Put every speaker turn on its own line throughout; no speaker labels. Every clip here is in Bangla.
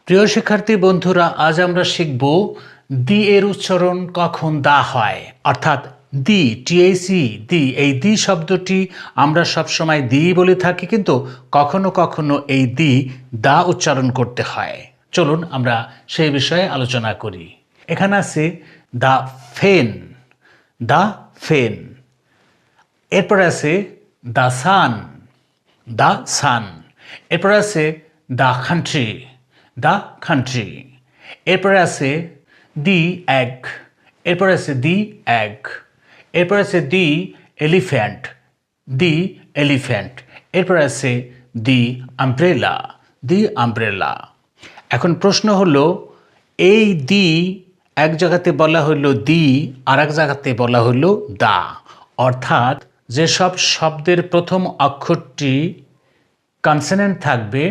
প্রিয় শিক্ষার্থী বন্ধুরা, আজ আমরা শিখব দি এর উচ্চারণ কখন দা হয়, অর্থাৎ দি, টিএসি, দি। এই দি শব্দটি আমরা সবসময় দি বলে থাকি, কিন্তু কখনো কখনো এই দি দা উচ্চারণ করতে হয়। চলুন আমরা সেই বিষয়ে আলোচনা করি। এখানে আছে দা ফেন, দা ফেন। এরপর আছে দা সান, দা সান। এরপর আছে দা কান্ট্রি, দা কান্ট্রি। এরপরে আছে দি এগ, এরপরে আছে দি এগ। এরপরে আছে দি এলিফ্যান্ট, দি এলিফ্যান্ট। এরপরে আছে দি আমব্রেলা, দি আমব্রেলা। এখন প্রশ্ন হলো, এই দি এক জায়গাতে বলা হলো দি, আর এক জায়গাতে বলা হলো দা। অর্থাৎ যেসব শব্দের প্রথম অক্ষরটি কনসোনেন্ট থাকবে,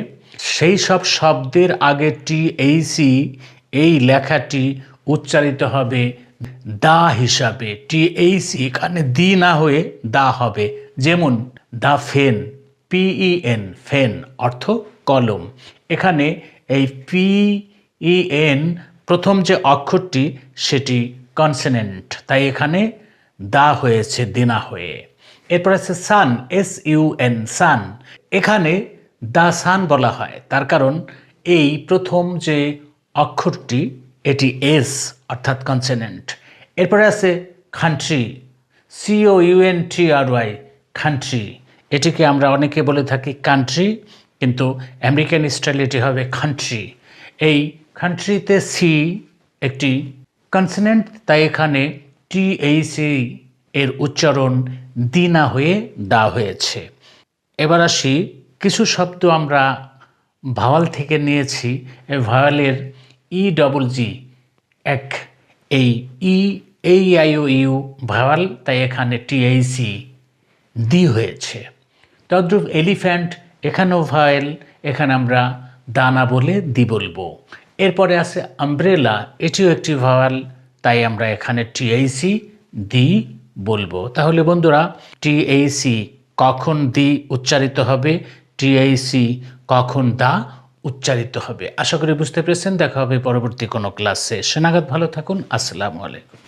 সেই সব শব্দের আগে টিএইসি, এই লেখাটি উচ্চারিত হবে দা হিসাবে। টিএইসি এখানে দি না হয়ে দা হবে। যেমন দা ফেন, পিইএন, ফেন অর্থ কলম। এখানে এই পিইএন প্রথম যে অক্ষরটি সেটি কনসোনেন্ট, তাই এখানে দা হয়েছে দিনা হয়ে। এরপর আছে সান, SUN, সান। এখানে দা সান বলা হয়, তার কারণ এই প্রথম যে অক্ষরটি এটি এস অর্থাৎ কনসোনেন্ট। এরপরে আছে কান্ট্রি, COUNTRY, কান্ট্রি। এটিকে আমরা অনেকে বলে থাকি কান্ট্রি, কিন্তু আমেরিকান স্টাইল এটি হবে কান্ট্রি। এই কান্ট্রিতে সি একটি কনসোনেন্ট, তাই এখানে টিএইসি এর উচ্চারণ দি না হয়ে দা হয়েছে। এবার আসি, কিছু শব্দ আমরা ভাওয়াল থেকে নিয়েছি। এই ভাওয়ালের EGG, এক, এই AIOU ভাওয়াল, তাই এখানে টিএইসি দি হয়েছে। তদ্রূপ এলিফ্যান্ট, এখানেও ভাওয়াল, এখানে আমরা দানা বলে দি বলবো। এরপরে আছে আমব্রেলা, এটিও একটি ভাওয়াল, তাই আমরা এখানে টিএইসি দি বলবো। তাহলে বন্ধুরা, টিএইসি কখন দি উচ্চারিত হবে, টিএইসি কখন দা উচ্চারিত হবে। আশা করি বুঝতে পেরেছেন। দেখা হবে পরবর্তী কোনো ক্লাসে। সে নাগাদ ভালো থাকুন। আসসালামু আলাইকুম।